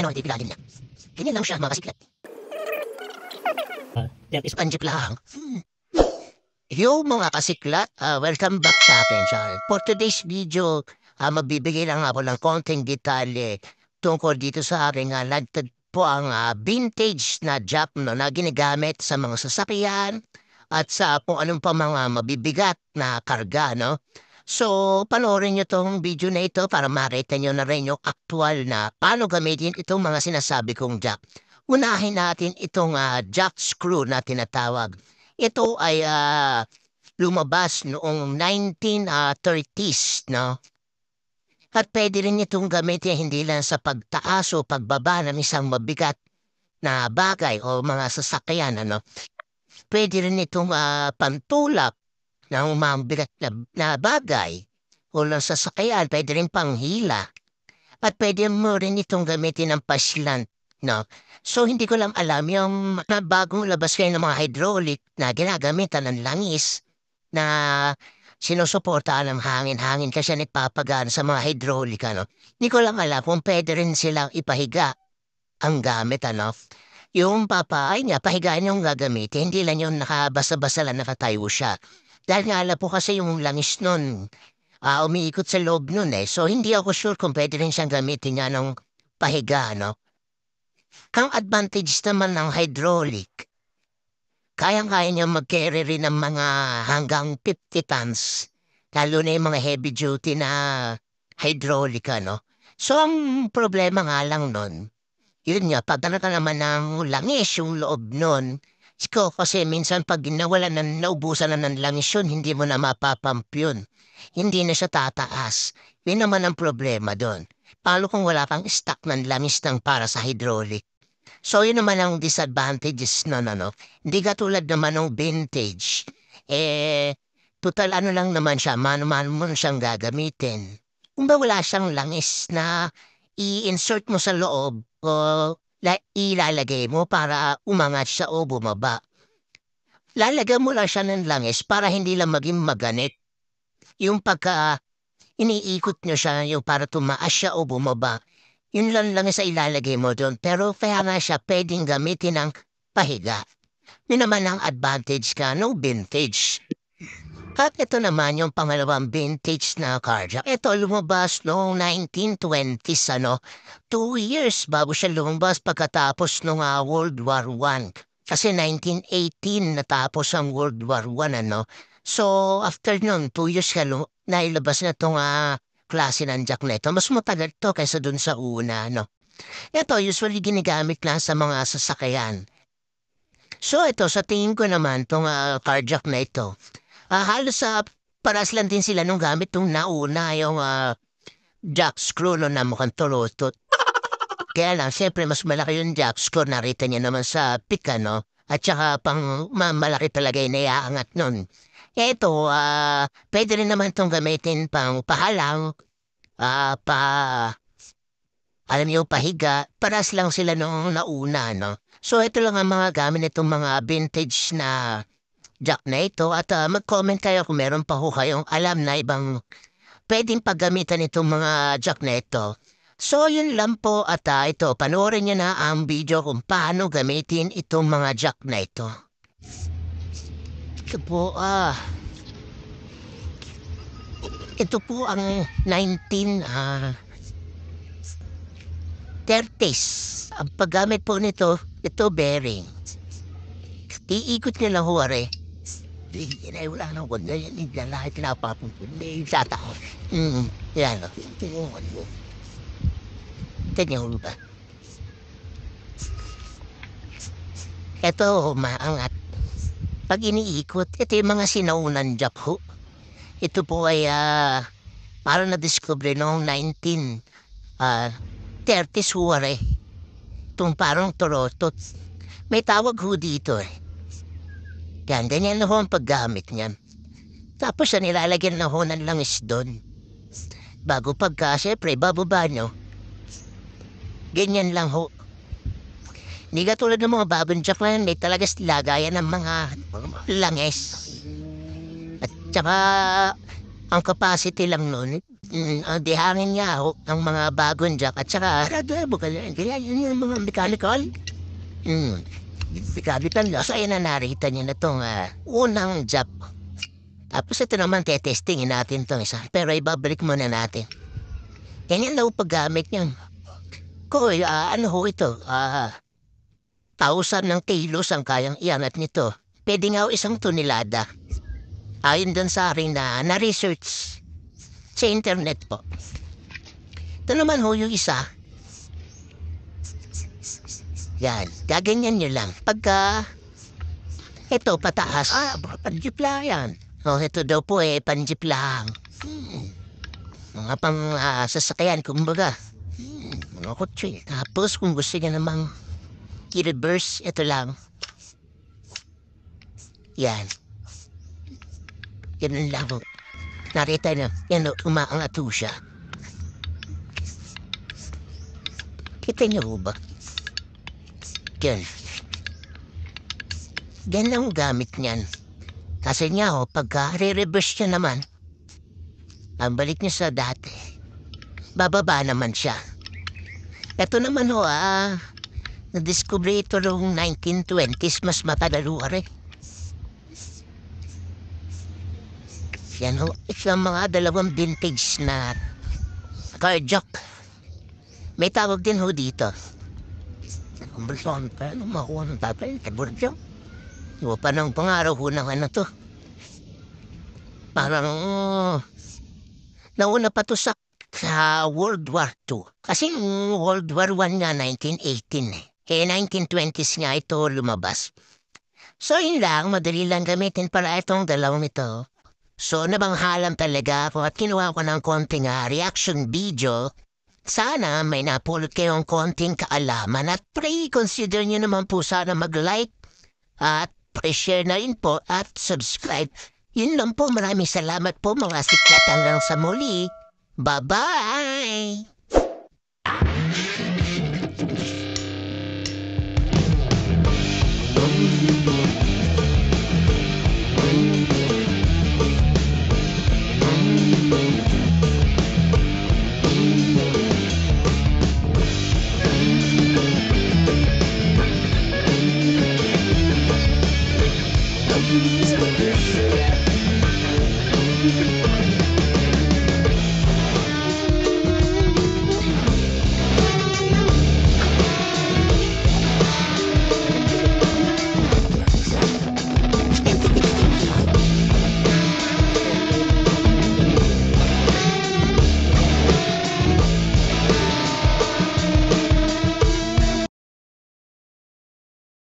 Yan o, itipilalim niya. Ganyan lang siya, mga kasiklat. Panjip lang. Yo mga kasiklat, welcome back sa akin channel. For today's video, magbibigay lang ako ng konting detalye tungkol dito sa aking lagtad po ang vintage na jack no, na ginagamit sa mga sasakyan at sa kung anong pa mga mabibigat na karga. No? So, panoorin nyo tong video na ito para makita nyo na rin yung aktual na paano gamitin itong mga sinasabi kong jack. Unahin natin itong jack screw na tinatawag. Ito ay lumabas noong 1930s, no? At pwede rin itong gamitin hindi lang sa pagtaas o pagbaba ng isang mabigat na bagay o mga sasakyan, ano? Pwede rin itong pantulak ng mabigat na bagay o ng sasakyan. Pwede rin panghila. At pwede mo rin itong gamitin ng paslant, no? So, hindi ko lang alam yung bagong labas kayo ng mga hydraulic na ginagamitan ng langis na sinusuportahan ng hangin-hangin kasi nagpapagaan sa mga hydraulic, ano. Hindi ko lang alam kung pwede rin silang ipahiga ang gamit, ano. Yung ay niya, pahigaan yung gagamitin, hindi lang yung nakabasa-basa lang nakatayo siya. Dahil nga alam po kasi yung langis nun, umiikot sa loob nun eh. So, hindi ako sure kung pwede rin siyang gamitin niya ng pahiga, no. Ang advantage naman ng hydraulic, kayang-kaya niya mag-carry rin ng mga hanggang 50 tons, lalo na yung mga heavy duty na hydraulic, ano. So, ang problema nga lang nun, yun nga, pag ka naman ng langis yung loob nun, kasi minsan pag naubusan na ng langis yun, hindi mo na mapapump yun. Hindi na siya tataas. Yun naman ang problema doon. Paano kung wala kang stock ng langis ng para sa hydraulic? So, yun naman ang disadvantages na ano. Hindi katulad naman ng vintage. Total ano lang naman siya, mano-mano mo siyang gagamitin. Kung ba wala siyang langis na i-insert mo sa loob o ilalagay mo para umangat siya o bumaba. Lalagyan mo lang siya ng langis para hindi lang maging maganit. Yung pagka iniikot nyo siya yung para tumaas siya o bumaba. Yun lang sa ilalagay mo doon. Pero kaya nga siya pwedeng gamitin ng pahiga. Yun naman ang advantage ka no vintage. At ito naman yung pangalawang vintage na car jack. Ito lumabas noong 1920s, 2 years bago siya lumabas pagkatapos ng World War I. Kasi 1918 natapos ang World War I, ano. So, after nun, 2 years ka nailabas na itong klase ng jack na ito. Mas matagal to kaysa dun sa una, no. Ito, usually ginagamit lang sa mga sasakyan. So, ito, sa tingin ko naman, itong car jack na ito, halos paras lang din sila nung gamit nung nauna yung jack screw no, na mukhang turutot. Kaya lang, siyempre mas malaki yung jack screw, narita niya naman sa pika, no? At saka pang malaki talaga yung naiaangat nun. Ito, pwede rin naman itong gamitin pang pahalang, alam niyo, pahiga, paras lang sila nung nauna, no? So, ito lang ang mga gamit nitong mga vintage na jack na ito at mag-comment kayo kung meron pa ho kayong alam na ibang pwedeng paggamitan itong mga jack na ito. So, yun lang po at ito, panoorin nyo na ang video kung paano gamitin itong mga jack na ito. Ito po ang 1930s. Ang paggamit po nito, ito bearing. Iikot nyo lang huwari. Wala nang wala yan. Hindi na lahat pinapapunod. May sataon. Yan o. Tignan mo ba? Ito, maangat. Pag iniikot, ito yung mga sinaunan jack ho. Ito po ay parang na-discover noong 1930s huwari. Itong parang turotot. May tawag ho dito eh. Ganyan na ho ang paggamit niyan. Tapos nilalagyan na ho ng langis doon. Bago syempre, bababa nyo. Ganyan lang ho. Hindi katulad ng mga bagong jack na yan, may talagas lagayan ng mga langis. At saka, ang capacity lang nun, Di hangin nga ho, ang mga bagong jack at saka radyo, kaya yun yung mga mechanical. Mm, Mechanical loss, ayun na narita niyo na itong unang jack. Tapos ito naman, tetestingin natin itong isa. Pero ibabalik muna natin. Ganyan daw paggamit niyan. Koy, ano ho ito? 1,000 ng kilos ang kayang iangat nito. Pwede nga ho 1 tonelada. Ayon dun sa akin na na-research sa internet po. Ito naman ho yung isa. Yan, gaganyan nyo lang. Pagka, ito pataas, panjip lang yan. Ito daw po panjip lang. Mga pang sasakyan, kumbaga. Mga kotse. Tapos kung gusto niya namang i-reverse, ito lang. Yan. Ganun lang ho. Narita na, yan o, umaangat ho siya. Kita niyo ho ba? Yan. Yan ang gamit niyan. Kasi nga ho, pagka re-reverse niya naman, ang balik niya sa dati, bababa naman siya. Ito naman ho, na-discover ito noong 1920s, mas matalaluwa rin. Yan ho, isang mga dalawang vintage na car jack. May tawag din ho dito. Kumbalson pa, makuha ng tatay, kabur dyan. Panang pangaraw ho ng ano to. Parang, nauna pa to sa World War II. Kasi World War I nga, 1918 eh. 1920s nga ito lumabas. So yun lang, madali lang gamitin para itong dalawang ito. So nabanghalam talaga ako at kinuha ko ng konting reaction video. Sana may napulot kayong konting kaalaman at consider nyo naman po sana mag-like at share na rin po at subscribe. Yun lang po, maraming salamat po mga siklat hanggang sa muli. Bye-bye!